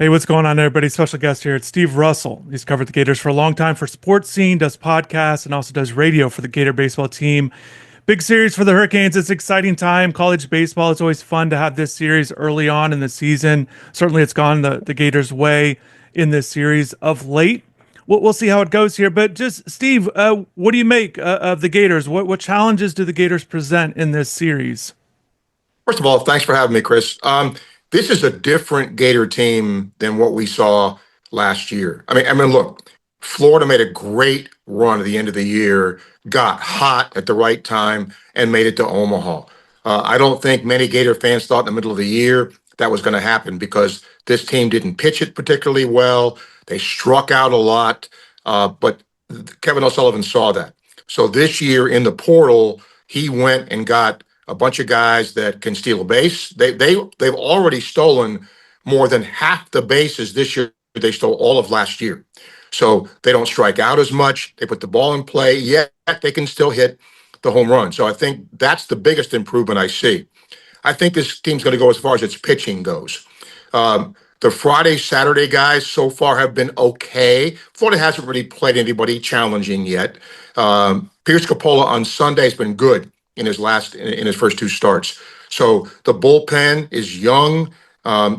Hey, what's going on, everybody? Special guest here. It's Steve Russell. He's covered the Gators for a long time for Sports Scene, does podcasts, and also does radio for the Gator baseball team. Big series for the Hurricanes. It's an exciting time. College baseball. It's always fun to have this series early on in the season. Certainly, it's gone the Gators' way in this series of late. We'll see how it goes here. But just, Steve, what do you make of the Gators? What challenges do the Gators present in this series? First of all, thanks for having me, Chris. This is a different Gator team than what we saw last year. I mean, look, Florida made a great run at the end of the year, got hot at the right time, and made it to Omaha. I don't think many Gator fans thought in the middle of the year that was going to happen because this team didn't pitch it particularly well. They struck out a lot, but Kevin O'Sullivan saw that. So this year in the portal, he went and got a bunch of guys that can steal a base. They've already stolen more than half the bases this year. They stole all of last year. So they don't strike out as much. They put the ball in play, yet they can still hit the home run. So I think that's the biggest improvement I see. I think this team's going to go as far as its pitching goes. The Friday, Saturday guys so far have been okay. Florida hasn't really played anybody challenging yet. Pierce Capola on Sunday has been good in his first two starts. So the bullpen is young.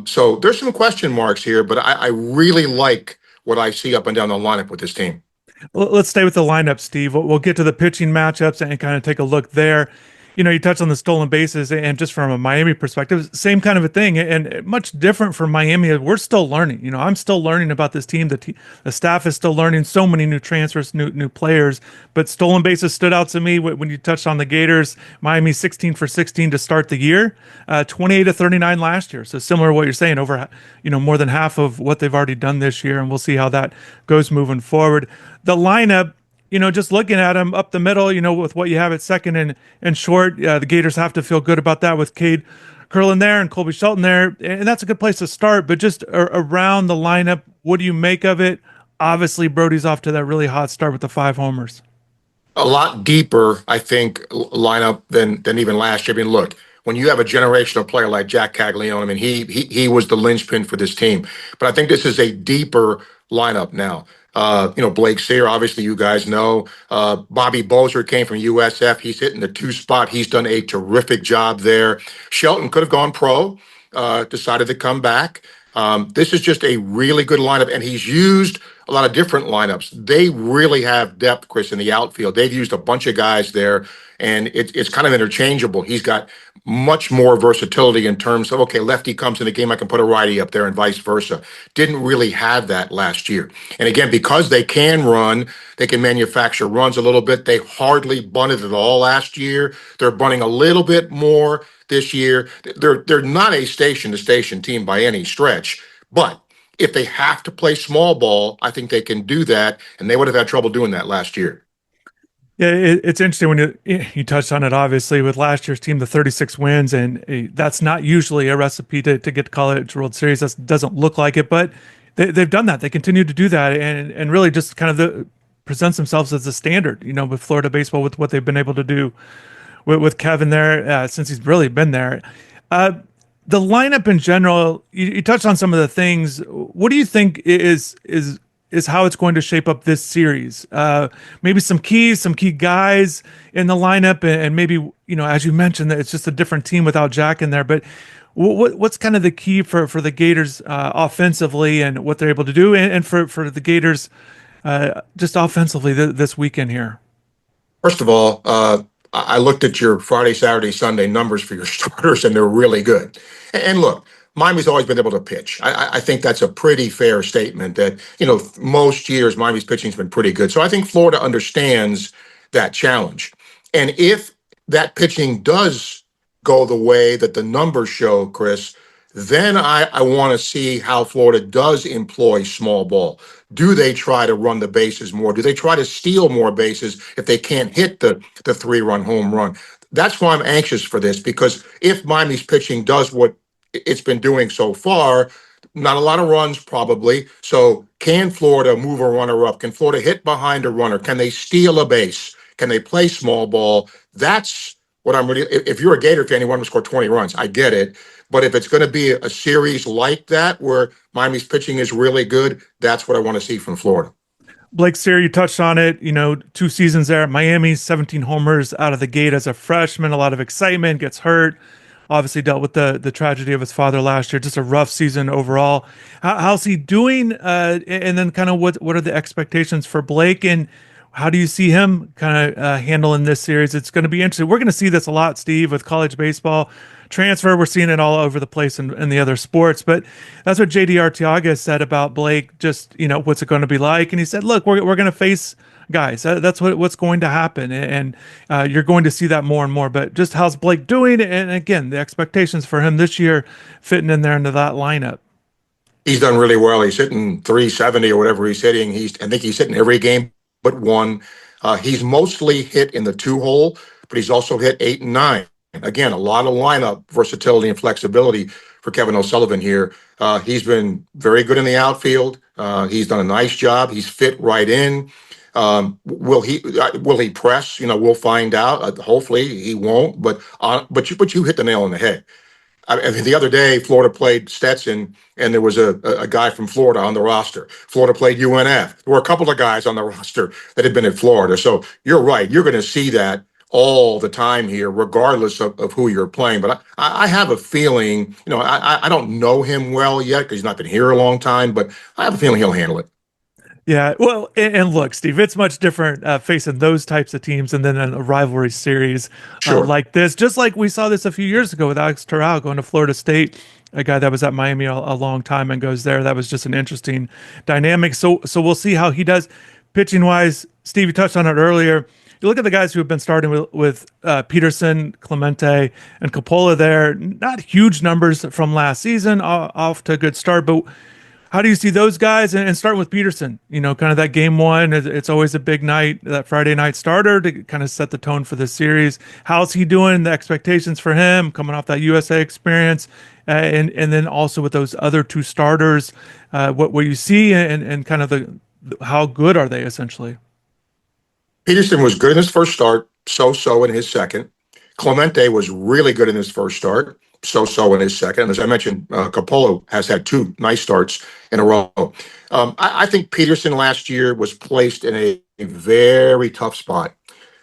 So there's some question marks here, but I really like what I see up and down the lineup with this team. Well, let's stay with the lineup, Steve. We'll get to the pitching matchups and kind of take a look there. You touched on the stolen bases, and just from a Miami perspective, same kind of a thing, and much different from Miami. We're still learning. I'm still learning about this team. The staff is still learning. So many new transfers, new players. But stolen bases stood out to me when you touched on the Gators. Miami 16 for 16 to start the year, 28 to 39 last year. So similar to what you're saying, over more than half of what they've already done this year, and we'll see how that goes moving forward. The lineup, just looking at them up the middle, with what you have at second and short, the Gators have to feel good about that with Cade Curlin there and Colby Shelton there. And that's a good place to start. But just around the lineup, what do you make of it? Obviously, Brody's off to that really hot start with the 5 homers. A lot deeper, I think, lineup than even last year. I mean, look, when you have a generational player like Jack Caglione, I mean, he was the linchpin for this team. But I think this is a deeper lineup now. Blake Seer, obviously you guys know. Bobby Bozer came from USF. He's hitting the two spot. He's done a terrific job there. Shelton could have gone pro, decided to come back. This is just a really good lineup, and he's used a lot of different lineups. They really have depth, Chris, in the outfield. They've used a bunch of guys there, and it's kind of interchangeable. He's got much more versatility in terms of, okay, lefty comes in the game, I can put a righty up there and vice versa. Didn't really have that last year. And again, because they can run, they can manufacture runs a little bit. They hardly bunted at all last year. They're bunting a little bit more this year. They're not a station-to-station team by any stretch, but if they have to play small ball, I think they can do that, and they would have had trouble doing that last year. Yeah, it's interesting when you touched on it, obviously, with last year's team, the 36 wins, and that's not usually a recipe to get to College World Series. That doesn't look like it, but they've done that. They continue to do that, and really just kind of presents themselves as a standard, with Florida baseball, with what they've been able to do with Kevin there since he's really been there. The lineup in general, you touched on some of the things. What do you think is how it's going to shape up this series? Maybe some key guys in the lineup, and maybe, as you mentioned, that it's just a different team without Jack in there. But what's kind of the key for the Gators offensively and what they're able to do, and for the Gators just offensively this weekend here? First of all, I looked at your Friday, Saturday, Sunday numbers for your starters, and they're really good. And look, Miami's always been able to pitch. I think that's a pretty fair statement that, most years Miami's pitching's been pretty good. So I think Florida understands that challenge. And if that pitching does go the way that the numbers show, Chris, then I want to see how Florida does employ small ball. Do they try to run the bases more? Do they try to steal more bases if they can't hit the 3-run home run? That's why I'm anxious for this, because if Miami's pitching does what it's been doing so far, not a lot of runs probably. So can Florida move a runner up? Can Florida hit behind a runner? Can they steal a base? Can they play small ball? That's what I'm really, if you're a Gator fan, you want to score 20 runs. I get it. But if it's going to be a series like that where Miami's pitching is really good, that's what I want to see from Florida. Blake Seer, you touched on it. 2 seasons there at Miami, 17 homers out of the gate as a freshman. A lot of excitement. Gets hurt. Obviously dealt with the tragedy of his father last year. Just a rough season overall. How's he doing? And then kind of what are the expectations for Blake, and how do you see him kind of handling this series? It's going to be interesting. We're going to see this a lot, Steve, with college baseball transfer. We're seeing it all over the place in the other sports, but that's what JD Arteaga said about Blake. Just what's it going to be like? And he said, "Look, we're going to face guys. That's what's going to happen, and you're going to see that more and more. But just how's Blake doing? And again, the expectations for him this year, fitting in there into that lineup." He's done really well. He's hitting 370 or whatever he's hitting. I think he's hitting every game but one. He's mostly hit in the two hole, but he's also hit 8 and 9. Again, a lot of lineup versatility and flexibility for Kevin O'Sullivan here. He's been very good in the outfield. He's done a nice job. He's fit right in. Will he press? We'll find out. Hopefully he won't. But you hit the nail on the head. I mean, the other day, Florida played Stetson, and there was a guy from Florida on the roster. Florida played UNF. There were a couple of guys on the roster that had been in Florida. So you're right. You're going to see that all the time here, regardless of who you're playing. But I have a feeling, I don't know him well yet because he's not been here a long time, but I have a feeling he'll handle it. Yeah, well, and look, Steve, it's much different facing those types of teams and then in a rivalry series Sure. like this. Just like we saw this a few years ago with Alex Terrell going to Florida State, a guy that was at Miami a long time and goes there. That was just an interesting dynamic. So we'll see how he does pitching wise. Steve, you touched on it earlier. You look at the guys who have been starting with Peterson, Clemente, and Coppola there. Not huge numbers from last season, off to a good start, but how do you see those guys? And starting with Peterson, kind of that game one, it's always a big night, that Friday night starter to kind of set the tone for the series. How's he doing? The expectations for him coming off that USA experience, and then also with those other two starters, what you see and kind of how good are they essentially? Peterson was good in his first start, so-so in his second. Clemente was really good in his first start, so-so in his second. And as I mentioned, Coppola has had two nice starts in a row. I think Peterson last year was placed in a very tough spot.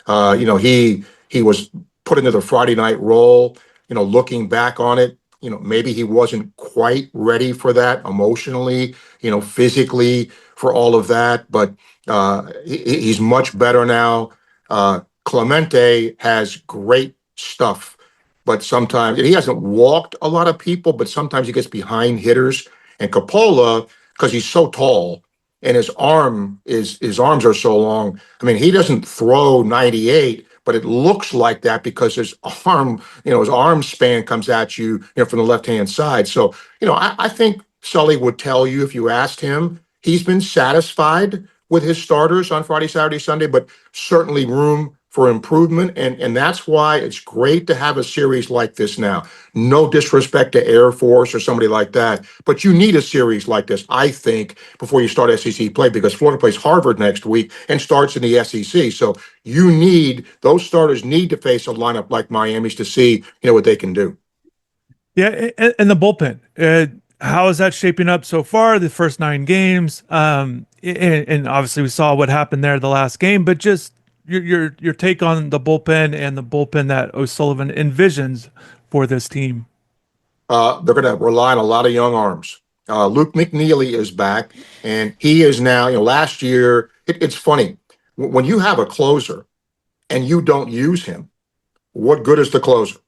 He was put into the Friday night role. Looking back on it, maybe he wasn't quite ready for that emotionally, physically for all of that. But he's much better now. Clemente has great stuff, but sometimes he hasn't walked a lot of people, but sometimes he gets behind hitters. And Coppola, because he's so tall and his arms are so long. I mean, he doesn't throw 98, but it looks like that because his arm span comes at you, from the left-hand side. So, I think Sully would tell you if you asked him, he's been satisfied with his starters on Friday, Saturday, Sunday, but certainly room for improvement. And that's why it's great to have a series like this now. No disrespect to Air Force or somebody like that, but you need a series like this, I think, before you start SEC play, because Florida plays Harvard next week and starts in the SEC. So those starters need to face a lineup like Miami's to see, what they can do. Yeah, and the bullpen. How is that shaping up so far? The first 9 games, and obviously we saw what happened there the last game. But just your take on the bullpen and the bullpen that O'Sullivan envisions for this team. They're going to rely on a lot of young arms. Luke McNeely is back, and he is now. Last year it's funny when you have a closer and you don't use him. What good is the closer?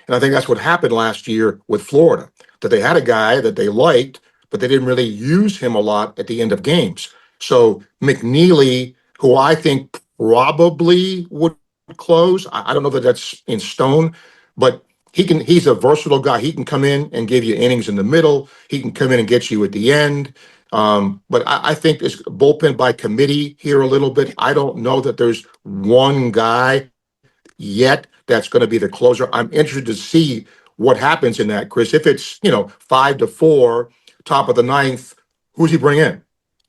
And I think that's what happened last year with Florida, that they had a guy that they liked, but they didn't really use him a lot at the end of games. So McNeely, who I think probably would close, I don't know that that's in stone, but he's a versatile guy. He can come in and give you innings in the middle. He can come in and get you at the end. But I think this bullpen by committee here a little bit. I don't know that there's one guy yet that's going to be the closer. I'm interested to see what happens in that, Chris. If it's 5-4, top of the ninth, who's he bring in?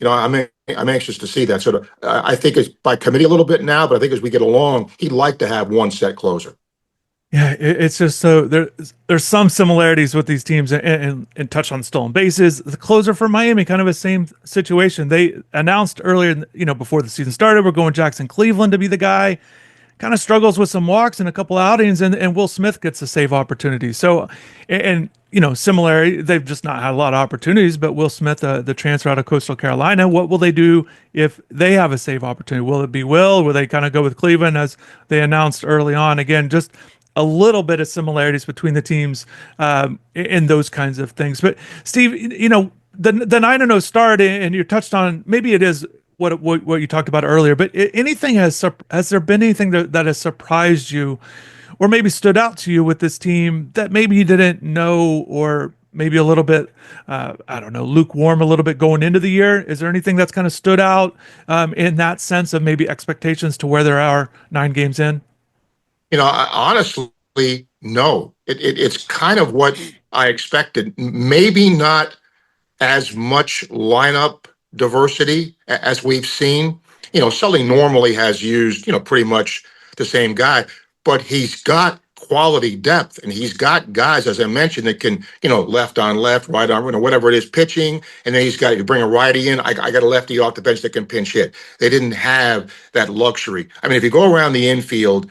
I'm anxious to see that. So I think it's by committee a little bit now, but I think as we get along, he'd like to have one set closer. Yeah, it's just so there's some similarities with these teams and touch on stolen bases. The closer for Miami, kind of the same situation. They announced earlier, before the season started, we're going Jackson Cleveland to be the guy. Kind of struggles with some walks and a couple outings, and Will Smith gets a save opportunity. So, similarly, they've just not had a lot of opportunities. But Will Smith, the transfer out of Coastal Carolina, what will they do if they have a save opportunity? Will it be Will? Will they kind of go with Cleveland as they announced early on? Again, just a little bit of similarities between the teams in those kinds of things. But Steve, the 9-0 start, and you touched on maybe it is what you talked about earlier. But anything has there been anything that has surprised you, or maybe stood out to you with this team that maybe you didn't know, or maybe a little bit, I don't know, lukewarm a little bit going into the year? Is there anything that's kind of stood out in that sense of maybe expectations to where there are 9 games in? Honestly, no. It's kind of what I expected. Maybe not as much lineup diversity as we've seen. Sully normally has used, pretty much the same guy, but he's got quality depth and he's got guys, as I mentioned, that can, left on left, right on, whatever it is, pitching. And then he's got to bring a righty in. I got a lefty off the bench that can pinch hit. They didn't have that luxury. I mean, if you go around the infield,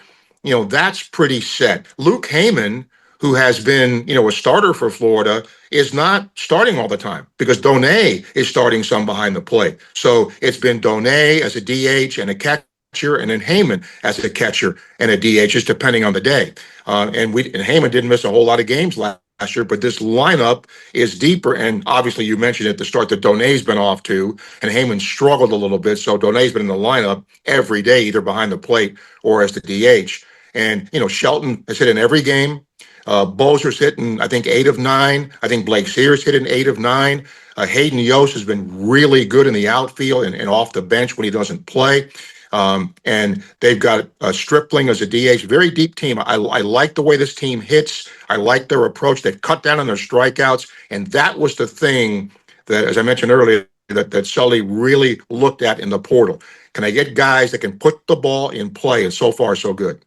that's pretty set. Luke Heyman, who has been, a starter for Florida, is not starting all the time because Donay is starting some behind the plate. So it's been Donay as a DH and a catcher, and then Heyman as a catcher and a DH, just depending on the day. And Heyman didn't miss a whole lot of games last year, but this lineup is deeper. And obviously, you mentioned at the start that Donay's been off too, and Heyman struggled a little bit. So Donay's been in the lineup every day, either behind the plate or as the DH. And, Shelton has hit in every game. Bozer's hitting, I think, 8 of 9. I think Blake Seer's hitting 8 of 9. Hayden Yost has been really good in the outfield and off the bench when he doesn't play. And they've got Stripling as a DH, very deep team. I like the way this team hits. I like their approach. They've cut down on their strikeouts. And that was the thing that, as I mentioned earlier, that Sully really looked at in the portal. Can I get guys that can put the ball in play? And so far, so good.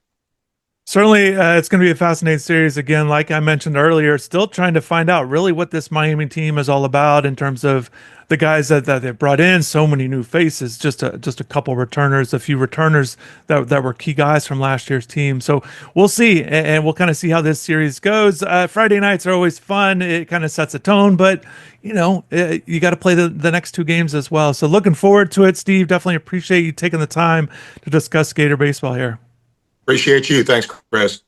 Certainly, it's going to be a fascinating series. Again, like I mentioned earlier, still trying to find out really what this Miami team is all about in terms of the guys that they brought in. So many new faces, just a couple returners, a few returners that were key guys from last year's team. So we'll see, and we'll kind of see how this series goes. Friday nights are always fun. It kind of sets a tone, but you got to play the next 2 games as well. So looking forward to it, Steve. Definitely appreciate you taking the time to discuss Gator baseball here. Appreciate you. Thanks, Chris.